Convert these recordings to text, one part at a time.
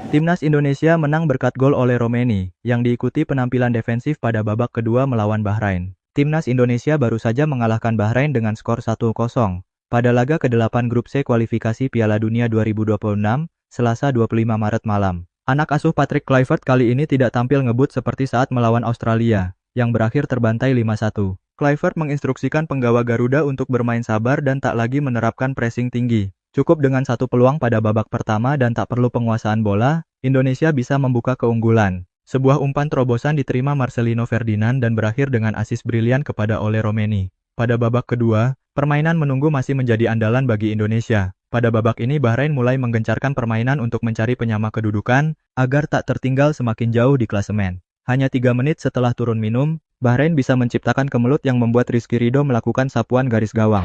Timnas Indonesia menang berkat gol oleh Romeni, yang diikuti penampilan defensif pada babak kedua melawan Bahrain. Timnas Indonesia baru saja mengalahkan Bahrain dengan skor 1-0 pada laga ke-8 Grup C kualifikasi Piala Dunia 2026, Selasa 25 Maret malam. Anak asuh Patrick Kluivert kali ini tidak tampil ngebut seperti saat melawan Australia, yang berakhir terbantai 5-1. Kluivert menginstruksikan penggawa Garuda untuk bermain sabar dan tak lagi menerapkan pressing tinggi. Cukup dengan satu peluang pada babak pertama dan tak perlu penguasaan bola, Indonesia bisa membuka keunggulan. Sebuah umpan terobosan diterima Marcelino Ferdinand dan berakhir dengan asis brilian kepada Ole Romeni. Pada babak kedua, permainan menunggu masih menjadi andalan bagi Indonesia. Pada babak ini Bahrain mulai menggencarkan permainan untuk mencari penyama kedudukan, agar tak tertinggal semakin jauh di klasemen. Hanya 3 menit setelah turun minum, Bahrain bisa menciptakan kemelut yang membuat Rizky Ridho melakukan sapuan garis gawang.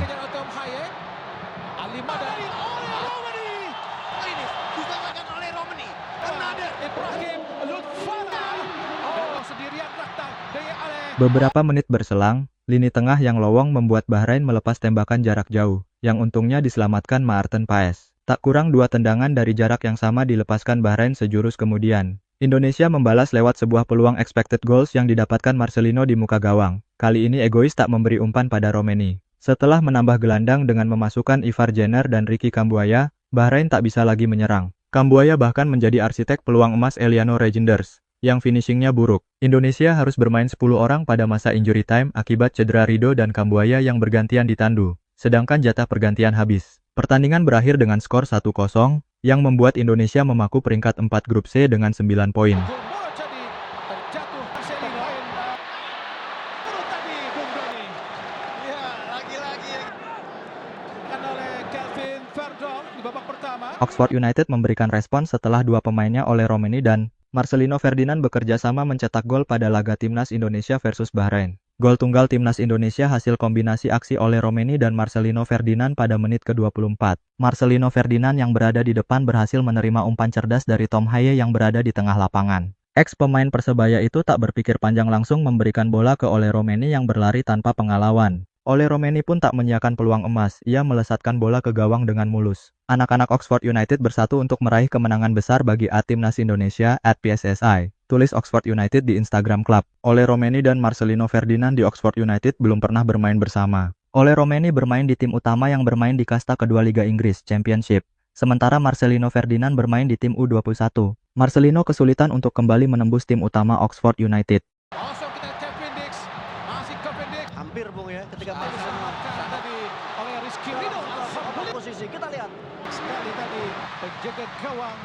Beberapa menit berselang, lini tengah yang lowong membuat Bahrain melepas tembakan jarak jauh, yang untungnya diselamatkan Maarten Paes. Tak kurang 2 tendangan dari jarak yang sama dilepaskan Bahrain sejurus kemudian. Indonesia membalas lewat sebuah peluang expected goals yang didapatkan Marcelino di muka gawang. Kali ini egois tak memberi umpan pada Romeni. Setelah menambah gelandang dengan memasukkan Ivar Jenner dan Ricky Kambuaya, Bahrain tak bisa lagi menyerang. Kambuaya bahkan menjadi arsitek peluang emas Eliano Reijnders, yang finishingnya buruk. Indonesia harus bermain 10 orang pada masa injury time akibat cedera Ridho dan Kambuaya yang bergantian ditandu, sedangkan jatah pergantian habis. Pertandingan berakhir dengan skor 1-0, yang membuat Indonesia memaku peringkat 4 Grup C dengan 9 poin. Oxford United memberikan respons setelah 2 pemainnya Ole Romeni dan Marcelino Ferdinand bekerja sama mencetak gol pada laga Timnas Indonesia versus Bahrain. Gol tunggal Timnas Indonesia hasil kombinasi aksi Ole Romeni dan Marcelino Ferdinand pada menit ke-24. Marcelino Ferdinand yang berada di depan berhasil menerima umpan cerdas dari Tom Haye yang berada di tengah lapangan. Ex-pemain Persebaya itu tak berpikir panjang langsung memberikan bola ke Ole Romeni yang berlari tanpa penghalauan. Ole Romeni pun tak menyiapkan peluang emas, ia melesatkan bola ke gawang dengan mulus. Anak-anak Oxford United bersatu untuk meraih kemenangan besar bagi Timnas Indonesia @PSSI, tulis Oxford United di Instagram Club. Ole Romeni dan Marcelino Ferdinand di Oxford United belum pernah bermain bersama. Ole Romeni bermain di tim utama yang bermain di kasta kedua Liga Inggris, Championship. Sementara Marcelino Ferdinand bermain di tim U21. Marcelino kesulitan untuk kembali menembus tim utama Oxford United. Hampir Bung ya ketika tadi oleh Rizky Ridho posisi kita lihat sekali tadi penjaga gawang.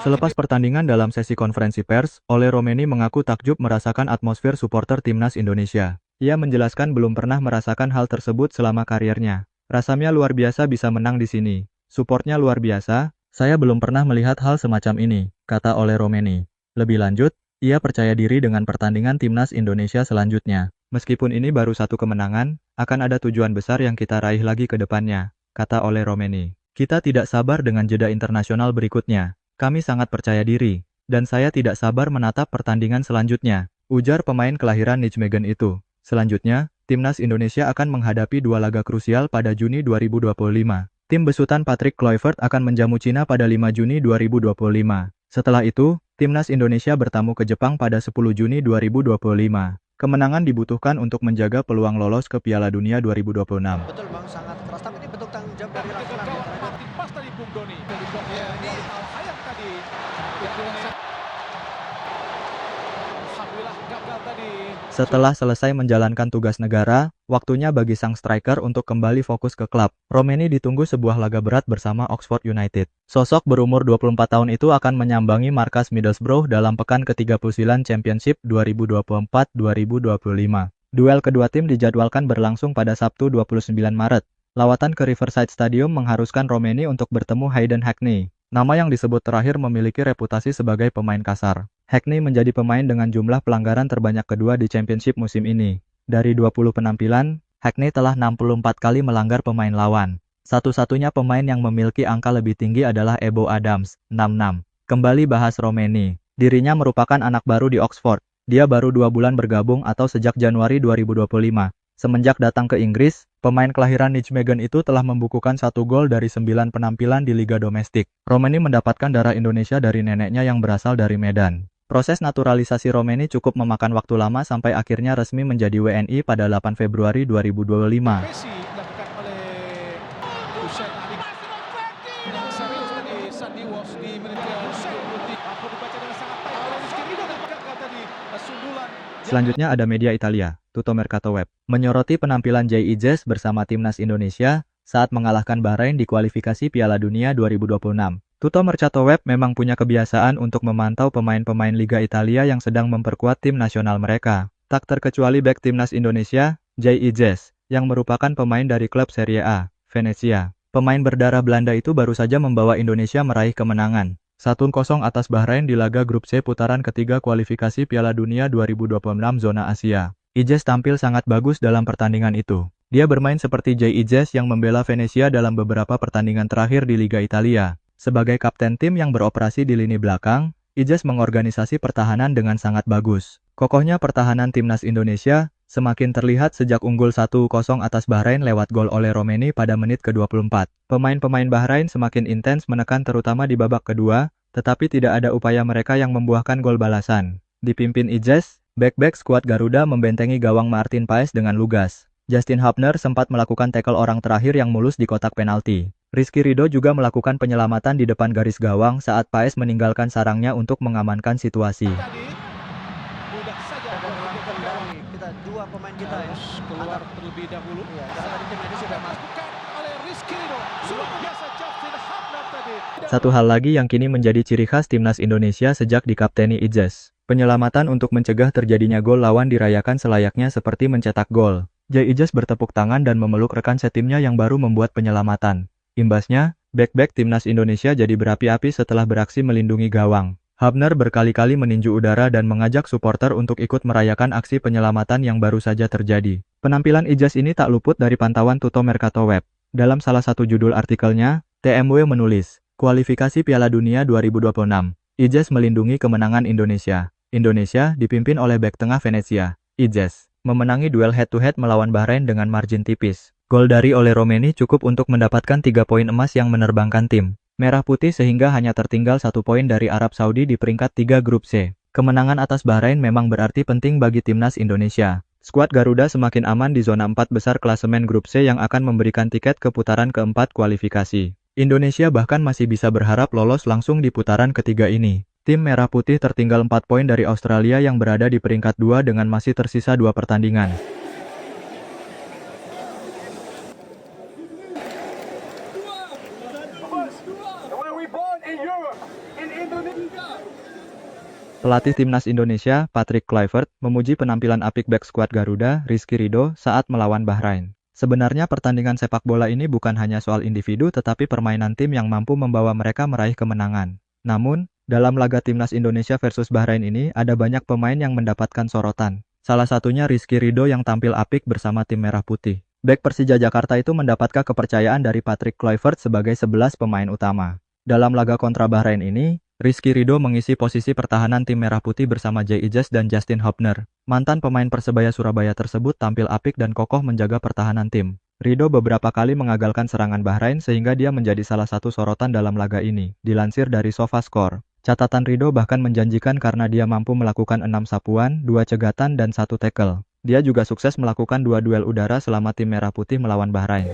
Selepas pertandingan dalam sesi konferensi pers, Ole Romeni mengaku takjub merasakan atmosfer supporter Timnas Indonesia. Ia menjelaskan belum pernah merasakan hal tersebut selama kariernya. Rasanya luar biasa bisa menang di sini. Supportnya luar biasa, saya belum pernah melihat hal semacam ini, kata Ole Romeni. Lebih lanjut, ia percaya diri dengan pertandingan Timnas Indonesia selanjutnya. Meskipun ini baru satu kemenangan, akan ada tujuan besar yang kita raih lagi ke depannya, kata Ole Romeni. Kita tidak sabar dengan jeda internasional berikutnya. Kami sangat percaya diri, dan saya tidak sabar menatap pertandingan selanjutnya, ujar pemain kelahiran Nijmegen itu. Selanjutnya, Timnas Indonesia akan menghadapi 2 laga krusial pada Juni 2025. Tim besutan Patrick Kluivert akan menjamu Cina pada 5 Juni 2025. Setelah itu, Timnas Indonesia bertamu ke Jepang pada 10 Juni 2025. Kemenangan dibutuhkan untuk menjaga peluang lolos ke Piala Dunia 2026. Betul Bang, sangat keras, tapi ini bentuk tanggung jawab dari Rafael. Pas tadi Bung Doni. Ya, ini Al-Hayat tadi. Alhamdulillah gagal tadi. Setelah selesai menjalankan tugas negara, waktunya bagi sang striker untuk kembali fokus ke klub. Romeni ditunggu sebuah laga berat bersama Oxford United. Sosok berumur 24 tahun itu akan menyambangi markas Middlesbrough dalam pekan ke-39 Championship 2024-2025. Duel kedua tim dijadwalkan berlangsung pada Sabtu 29 Maret. Lawatan ke Riverside Stadium mengharuskan Romeni untuk bertemu Hayden Hackney. Nama yang disebut terakhir memiliki reputasi sebagai pemain kasar. Hackney menjadi pemain dengan jumlah pelanggaran terbanyak kedua di Championship musim ini. Dari 20 penampilan, Hackney telah 64 kali melanggar pemain lawan. Satu-satunya pemain yang memiliki angka lebih tinggi adalah Ebo Adams, 66. Kembali bahas Romeni. Dirinya merupakan anak baru di Oxford. Dia baru 2 bulan bergabung atau sejak Januari 2025. Semenjak datang ke Inggris, pemain kelahiran Nijmegen itu telah membukukan 1 gol dari 9 penampilan di Liga Domestik. Romeni mendapatkan darah Indonesia dari neneknya yang berasal dari Medan. Proses naturalisasi Romeni cukup memakan waktu lama sampai akhirnya resmi menjadi WNI pada 8 Februari 2025. Messi dilakukan oleh Hussein Ali. Serius tadi Sandy Walsh di menit ke-20. Mampu dibaca dengan sangat baik oleh Rizky Ridho dan gagal tadi sundulan. Selanjutnya ada media Italia, Tutto Mercato Web, menyoroti penampilan Jay Ijes bersama timnas Indonesia saat mengalahkan Bahrain di kualifikasi Piala Dunia 2026. Tutto Mercato Web memang punya kebiasaan untuk memantau pemain-pemain Liga Italia yang sedang memperkuat tim nasional mereka. Tak terkecuali bek timnas Indonesia, Jay Ijes, yang merupakan pemain dari klub Serie A, Venezia. Pemain berdarah Belanda itu baru saja membawa Indonesia meraih kemenangan 1-0 atas Bahrain di laga grup C putaran ketiga kualifikasi Piala Dunia 2026 zona Asia. Ijes tampil sangat bagus dalam pertandingan itu. Dia bermain seperti Jay Ijes yang membela Venezia dalam beberapa pertandingan terakhir di Liga Italia. Sebagai kapten tim yang beroperasi di lini belakang, Ijes mengorganisasi pertahanan dengan sangat bagus. Kokohnya pertahanan timnas Indonesia semakin terlihat sejak unggul 1-0 atas Bahrain lewat gol oleh Romeni pada menit ke-24. Pemain-pemain Bahrain semakin intens menekan terutama di babak kedua, tetapi tidak ada upaya mereka yang membuahkan gol balasan. Dipimpin Ijes, bek-bek skuad Garuda membentengi gawang Martin Paes dengan lugas. Justin Hubner sempat melakukan tackle orang terakhir yang mulus di kotak penalti. Rizky Ridho juga melakukan penyelamatan di depan garis gawang saat Paes meninggalkan sarangnya untuk mengamankan situasi. Mudah saja melakukan dari kita dua pemain kita harus keluar terlebih dahulu. Ya, karena tadi tim ini sudah masuk oleh Rizky Ridho. Luar biasa Justin Hubner tadi. Satu hal lagi yang kini menjadi ciri khas timnas Indonesia sejak dikapteni Ijes. Penyelamatan untuk mencegah terjadinya gol lawan dirayakan selayaknya seperti mencetak gol. Jay Ijes bertepuk tangan dan memeluk rekan setimnya yang baru membuat penyelamatan. Imbasnya, bek-bek timnas Indonesia jadi berapi-api setelah beraksi melindungi gawang. Hubner berkali-kali meninju udara dan mengajak supporter untuk ikut merayakan aksi penyelamatan yang baru saja terjadi. Penampilan Ijes ini tak luput dari pantauan Tutto Mercato Web. Dalam salah satu judul artikelnya, TMW menulis, kualifikasi Piala Dunia 2026, Ijes melindungi kemenangan Indonesia. Indonesia dipimpin oleh bek tengah Venezia, Ijes, memenangi duel head-to-head melawan Bahrain dengan margin tipis. Gol dari Ole Romeni cukup untuk mendapatkan 3 poin emas yang menerbangkan tim merah putih sehingga hanya tertinggal 1 poin dari Arab Saudi di peringkat 3 grup C. Kemenangan atas Bahrain memang berarti penting bagi timnas Indonesia. Skuad Garuda semakin aman di zona 4 besar klasemen grup C yang akan memberikan tiket ke putaran keempat kualifikasi. Indonesia bahkan masih bisa berharap lolos langsung di putaran ketiga ini. Tim merah putih tertinggal 4 poin dari Australia yang berada di peringkat 2 dengan masih tersisa 2 pertandingan. Pelatih timnas Indonesia, Patrick Kluivert, memuji penampilan apik bek skuad Garuda, Rizky Ridho, saat melawan Bahrain. Sebenarnya pertandingan sepak bola ini bukan hanya soal individu tetapi permainan tim yang mampu membawa mereka meraih kemenangan. Namun, dalam laga timnas Indonesia versus Bahrain ini ada banyak pemain yang mendapatkan sorotan. Salah satunya Rizky Ridho yang tampil apik bersama tim merah putih. Bek Persija Jakarta itu mendapatkan kepercayaan dari Patrick Kluivert sebagai 11 pemain utama. Dalam laga kontra Bahrain ini, Rizky Ridho mengisi posisi pertahanan tim merah putih bersama Jay Ijes dan Justin Hubner. Mantan pemain Persebaya Surabaya tersebut tampil apik dan kokoh menjaga pertahanan tim. Ridho beberapa kali mengagalkan serangan Bahrain sehingga dia menjadi salah satu sorotan dalam laga ini. Dilansir dari SofaScore, catatan Ridho bahkan menjanjikan karena dia mampu melakukan 6 sapuan, 2 cegatan dan 1 tackle. Dia juga sukses melakukan 2 duel udara selama tim merah putih melawan Bahrain.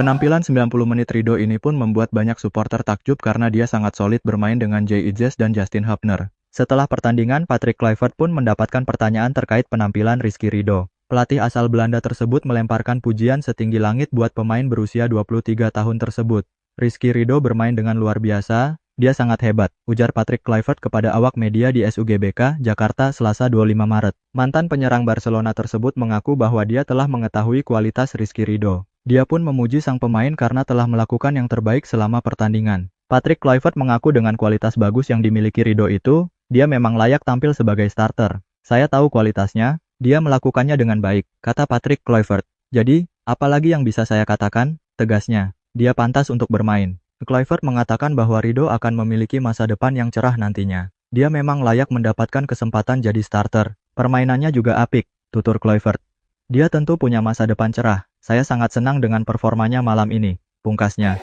Penampilan 90 menit Ridho ini pun membuat banyak supporter takjub karena dia sangat solid bermain dengan Jay Ijes dan Justin Hubner. Setelah pertandingan, Patrick Kluivert pun mendapatkan pertanyaan terkait penampilan Rizky Ridho. Pelatih asal Belanda tersebut melemparkan pujian setinggi langit buat pemain berusia 23 tahun tersebut. Rizky Ridho bermain dengan luar biasa, dia sangat hebat, ujar Patrick Kluivert kepada awak media di SUGBK, Jakarta, Selasa 25 Maret. Mantan penyerang Barcelona tersebut mengaku bahwa dia telah mengetahui kualitas Rizky Ridho. Dia pun memuji sang pemain karena telah melakukan yang terbaik selama pertandingan. Patrick Kluivert mengaku dengan kualitas bagus yang dimiliki Ridho itu, dia memang layak tampil sebagai starter. Saya tahu kualitasnya, dia melakukannya dengan baik, kata Patrick Kluivert. Jadi, apalagi yang bisa saya katakan, tegasnya, dia pantas untuk bermain. Kluivert mengatakan bahwa Rido akan memiliki masa depan yang cerah nantinya. Dia memang layak mendapatkan kesempatan jadi starter. Permainannya juga apik, tutur Kluivert. Dia tentu punya masa depan cerah. Saya sangat senang dengan performanya malam ini, pungkasnya.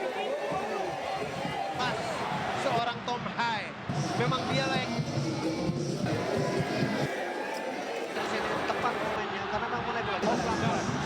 Pas seorang Tom Hai. Memang dia yang tepat momennya karena memang mulai bola.